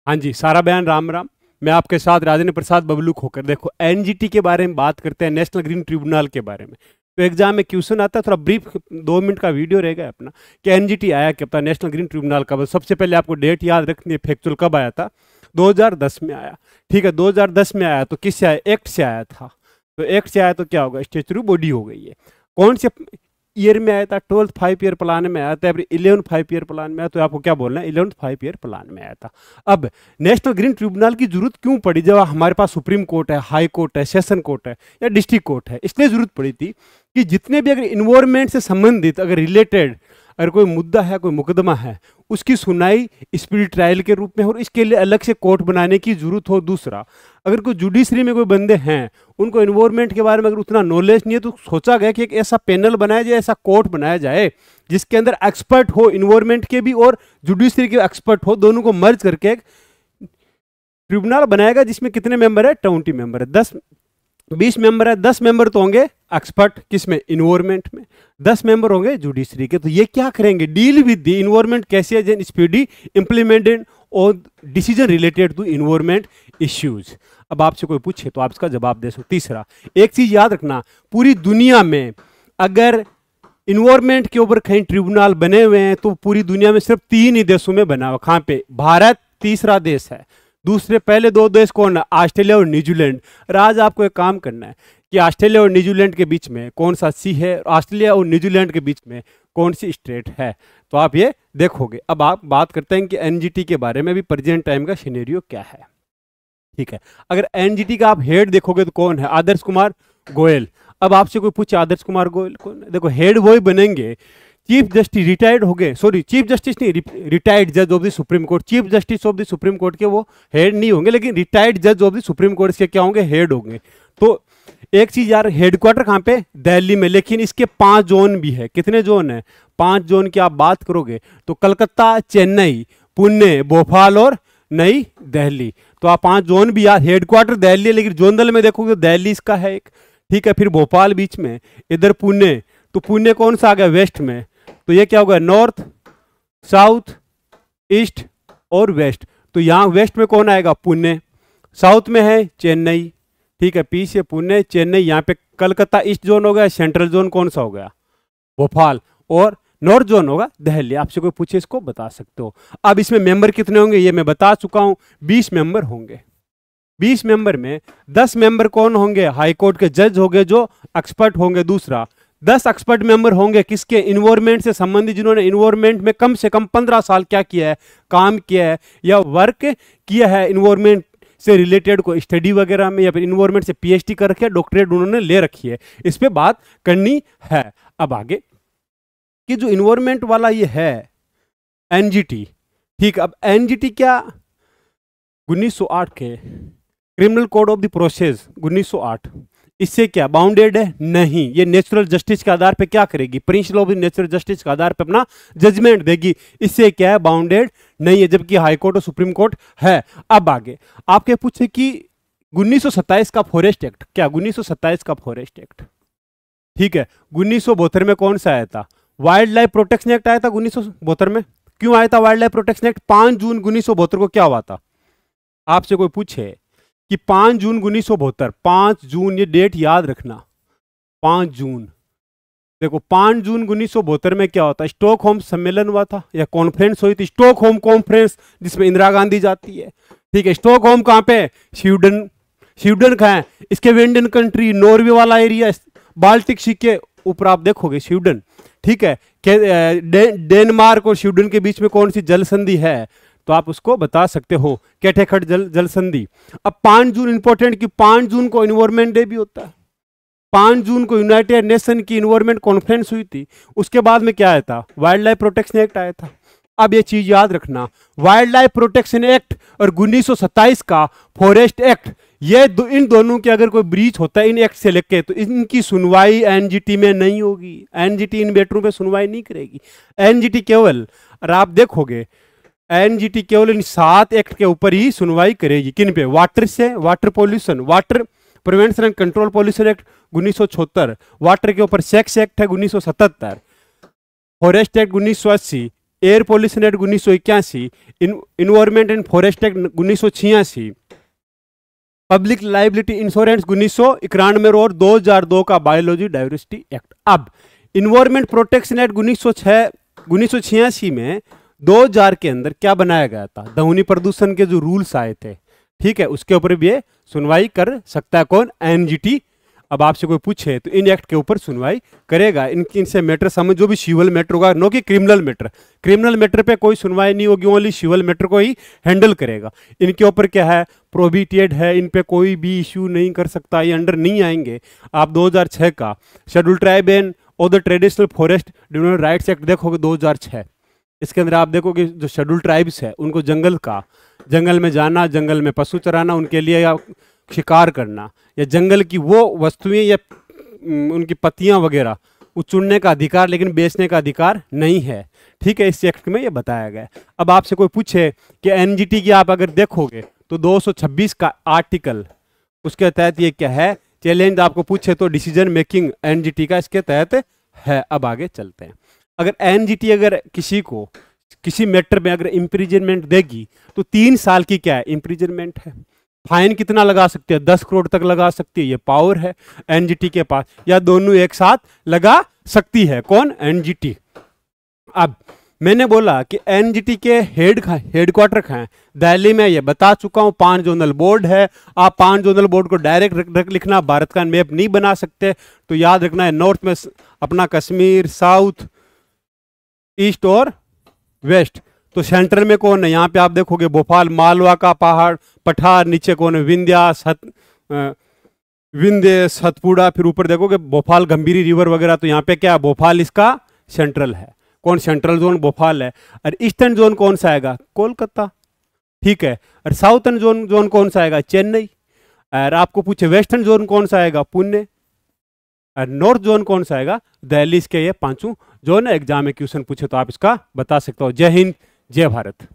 हाँ जी, सारा बयान राम राम। मैं आपके साथ राजेंद्र प्रसाद बबलू खोकर। देखो, एनजीटी के बारे में बात करते हैं, नेशनल ग्रीन ट्रिब्यूनल के बारे में। तो एग्जाम में क्वेश्चन आता है, थोड़ा ब्रीफ 2 मिनट का वीडियो रहेगा अपना कि एनजीटी आया क्या, पता नेशनल ग्रीन ट्रिब्यूनल कब। सबसे पहले आपको डेट याद रखनी है, फैक्चुअल कब आया था। 2010 में आया। ठीक है, 2010 में आया तो किससे आया, एक्ट से आया था। तो एक्ट से आया तो क्या होगा, स्टेचुटरी बॉडी हो गई है। कौन से ईयर में आया था, 12th 5 ईयर प्लान में आया था या फिर 11th 5 ईयर प्लान में आया। तो आपको क्या बोलना है, 11th 5 ईयर प्लान में आया था। अब नेशनल ग्रीन ट्रिब्यूनल की जरूरत क्यों पड़ी, जब हमारे पास सुप्रीम कोर्ट है, हाई कोर्ट है, सेशन कोर्ट है या डिस्ट्रिक्ट कोर्ट है। इसलिए जरूरत पड़ी थी कि जितने भी अगर इन्वायरमेंट से संबंधित अगर रिलेटेड अगर कोई मुद्दा है, कोई मुकदमा है, उसकी सुनाई स्पीड ट्रायल के रूप में हो और इसके लिए अलग से कोर्ट बनाने की जरूरत हो। दूसरा, अगर कोई जुडिशरी में कोई बंदे हैं, उनको इन्वायरमेंट के बारे में अगर उतना नॉलेज नहीं है, तो सोचा गया कि एक ऐसा पैनल बनाया जाए, ऐसा कोर्ट बनाया जाए जिसके अंदर एक्सपर्ट हो, इन्वायरमेंट के भी और जुडिशरी के एक्सपर्ट हो, दोनों को मर्ज करके एक ट्रिब्यूनल बनाएगा जिसमें कितने मेंबर है, 20 मेंबर है। 20 मेंबर है, 10 मेंबर तो होंगे एक्सपर्ट किसमें, इन्वायरमेंट में। 10 मेंबर होंगे जुडिशरी के। तो ये क्या करेंगे, डील विद द इन्वायरमेंट कैसे एन स्पीडी इंप्लीमेंटेड और decision related to environment issues. अब आपसे कोई पूछे तो आप इसका जवाब दे सकते। तीसरा, एक चीज याद रखना, पूरी दुनिया में अगर इन्वायरमेंट के ऊपर कहीं ट्रिब्यूनल बने हुए हैं तो पूरी दुनिया में सिर्फ 3 ही देशों में बना हुआ। कहाँ पे, भारत तीसरा देश है। दूसरे पहले 2 देश कौन है, ऑस्ट्रेलिया और न्यूजीलैंड। और आज आपको एक काम करना है कि ऑस्ट्रेलिया और न्यूजीलैंड के बीच में कौन सा सी है, ऑस्ट्रेलिया और न्यूजीलैंड के बीच में कौन सी स्टेट है, तो आप ये देखोगे। अब आप बात करते हैं कि एनजीटी के बारे में भी प्रेजेंट टाइम का सिनेरियो क्या है। ठीक है, अगर एनजीटी का आप हेड देखोगे तो कौन है, आदर्श कुमार गोयल। अब आपसे कोई पूछे आदर्श कुमार गोयल कौन है, देखो हेड वही बनेंगे। चीफ जस्टिस रिटायर्ड हो गए, सॉरी चीफ जस्टिस नहीं, रिटायर्ड जज of the supreme court. Chief justice of the supreme court के वो हेड नहीं होंगे, लेकिन रिटायर्ड जज ऑफ द सुप्रीम कोर्ट के क्या होंगे, हेड होंगे। तो एक चीज यार, हेडक्वार्टर कहाँ पे, दिल्ली में, लेकिन इसके 5 जोन भी है। कितने जोन है, 5 जोन की आप बात करोगे तो कलकत्ता, चेन्नई, पुणे, भोपाल और नई दिल्ली। तो आप 5 जोन भी यार, हेडक्वार्टर दिल्ली है लेकिन जोनल में देखोगे तो दिल्ली इसका है एक। ठीक है, फिर भोपाल बीच में, इधर पुणे। तो पुणे कौन सा आ गया, वेस्ट में। तो ये क्या होगा, नॉर्थ, साउथ, ईस्ट और वेस्ट। तो यहां वेस्ट में कौन आएगा, पुणे। साउथ में है चेन्नई। ठीक है, पी से पुणे, चेन्नई, यहाँ पे कलकत्ता ईस्ट जोन हो गया। सेंट्रल जोन कौन सा हो गया, भोपाल। और नॉर्थ जोन होगा दिल्ली। आपसे कोई पूछे इसको बता सकते हो। अब इसमें मेंबर कितने होंगे ये मैं बता चुका हूं, 20 मेंबर होंगे। 20 मेंबर में 10 मेंबर कौन होंगे, हाई कोर्ट के जज होंगे जो एक्सपर्ट होंगे। दूसरा, 10 एक्सपर्ट मेंबर होंगे किसके, इन्वायरमेंट से संबंधित, जिन्होंने इन्वायरमेंट में कम से कम 15 साल क्या किया है, काम किया है या वर्क किया है इन्वायरमेंट से रिलेटेड, को स्टडी वगैरह में या फिर इन्वायरमेंट से पीएचडी कर रखी है, डॉक्टरेट उन्होंने ले रखी है। इस पे बात करनी है। अब आगे कि जो इन्वायरमेंट वाला ये है एनजीटी। ठीक, अब एनजीटी क्या, 1908 के criminal code of the process 1908, इससे क्या बाउंडेड है, नहीं। ये नेचुरल जस्टिस के आधार पे क्या करेगी, प्रिंसिपल ऑफ नेचुरल जस्टिस के आधार पे अपना जजमेंट देगी। इससे क्या है, बाउंडेड नहीं है, जबकि हाई कोर्ट और सुप्रीम कोर्ट है। अब आगे आपके पूछे कि 1927 का फॉरेस्ट एक्ट क्या, 1927 का फॉरेस्ट एक्ट। ठीक है, 1972 में कौन सा आया था, वाइल्ड लाइफ प्रोटेक्शन एक्ट आया था 1972 में। क्यों आया था वाइल्ड लाइफ प्रोटेक्शन एक्ट, 5 जून 1972 को क्या हुआ था। आपसे कोई पूछे कि 5 जून 1972, 5 जून, ये डेट याद रखना, 5 जून। देखो 5 जून 1972 में क्या होता है, स्टॉकहोम सम्मेलन हुआ था या कॉन्फ्रेंस हुई थी, स्टॉकहोम कॉन्फ्रेंस, जिसमें इंदिरा गांधी जाती है। ठीक है, स्टॉकहोम कहाँ पे, स्वीडन। स्वीडन कहाँ है, स्कैंडिनेवियन कंट्री, नॉर्वे वाला एरिया, बाल्टिक सी के ऊपर आप देखोगे स्वीडन। ठीक है, डेनमार्क और स्वीडन के बीच में कौन सी जल संधि है, तो आप उसको बता सकते हो, कैटेगट जल संधि। अब 5 जून इंपॉर्टेंट कि 5 जून को इन्वायरमेंट डे भी होता है। 5 जून को यूनाइटेड नेशन की इन्वायरमेंट कॉन्फ्रेंस हुई थी। उसके बाद में क्या आया था, वाइल्ड लाइफ प्रोटेक्शन एक्ट आया था। अब ये चीज याद रखना, वाइल्ड लाइफ प्रोटेक्शन एक्ट और 1927 का फॉरेस्ट एक्ट, ये इन दोनों के अगर कोई ब्रीच होता है इन एक्ट से लेके, तो इनकी सुनवाई एनजीटी में नहीं होगी। एनजीटी इन मैटरों पे सुनवाई नहीं करेगी। एनजीटी केवल, और आप देखोगे एनजीटी केवल इन 7 एक्ट के ऊपर ही सुनवाई करेगी। किन पे, वाटर से, water pollution, water prevention and control pollution act 1976, water के ऊपर सेक्स एक्ट है 1977, forest act 1980, air pollution act 1981, environment and forest act 1986, public liability insurance 1991 और 2002 का बायोलॉजी डाइवर्सिटी एक्ट। अब इन्वायरमेंट प्रोटेक्शन एक्ट 1986 में 2000 के अंदर क्या बनाया गया था, ध्वनि प्रदूषण के जो रूल्स आए थे, ठीक है, उसके ऊपर भी ये सुनवाई कर सकता है कौन, एनजीटी। अब आपसे कोई पूछे तो इन एक्ट के ऊपर सुनवाई करेगा। इनसे मैटर समझ, जो भी सिविल मैटर होगा, नो कि क्रिमिनल मैटर, क्रिमिनल मैटर पे कोई सुनवाई नहीं होगी, ओनली सिविल मैटर को ही हैंडल करेगा। इनके ऊपर क्या है, प्रोहिबिटेड है, इन पे कोई भी इश्यू नहीं कर सकता, ये अंडर नहीं आएंगे। आप 2006 का schedule tribe and other traditional forest divisional rights act देखोगे 2006, इसके अंदर आप देखोगे जो शेड्यूल ट्राइब्स है उनको जंगल में जाना, जंगल में पशु चराना, उनके लिए या शिकार करना, या जंगल की वो वस्तुएं या उनकी पत्तियां वगैरह वो चुनने का अधिकार, लेकिन बेचने का अधिकार नहीं है, ठीक है, इस एक्ट में ये बताया गया है। अब आपसे कोई पूछे कि एनजीटी की आप अगर देखोगे तो 226 का आर्टिकल, उसके तहत ये क्या है, चैलेंज आपको पूछे तो डिसीजन मेकिंग एनजीटी का इसके तहत है। अब आगे चलते हैं। अगर एनजीटी अगर किसी को किसी मैटर में अगर इम्प्रिजनमेंट देगी तो 3 साल की क्या है, इम्प्रिजनमेंट है। फाइन कितना लगा सकती है, 10 करोड़ तक लगा सकती है, ये पावर है एनजीटी के पास, या दोनों एक साथ लगा सकती है, कौन, एनजीटी। अब मैंने बोला कि एनजीटी के हेडक्वार्टर कहाँ है, दिल्ली में, ये बता चुका हूँ। 5 जोनल बोर्ड है, आप 5 जोनल बोर्ड को डायरेक्ट लिखना, भारत का मैप नहीं बना सकते, तो याद रखना है नॉर्थ में अपना कश्मीर, साउथ, ईस्ट और वेस्ट। तो सेंट्रल में कौन है, यहाँ पे आप देखोगे भोपाल, मालवा का पहाड़ पठार, नीचे कौन है, विंध्या, सतपुड़ा, फिर ऊपर देखोगे भोपाल गंभीरी रिवर वगैरह। तो यहाँ पे क्या है, भोपाल इसका सेंट्रल है, कौन, सेंट्रल जोन भोपाल है। और ईस्टर्न जोन कौन सा आएगा, कोलकाता, ठीक है। और साउथर्न जोन कौन सा आएगा, चेन्नई। और आपको पूछे वेस्टर्न जोन कौन सा आएगा, पुणे। और नॉर्थ जोन कौन सा आएगा, दिल्ली। इसके ये 5 जोन एग्जाम में क्वेश्चन पूछे तो आप इसका बता सकते हो। जय हिंद, जय भारत।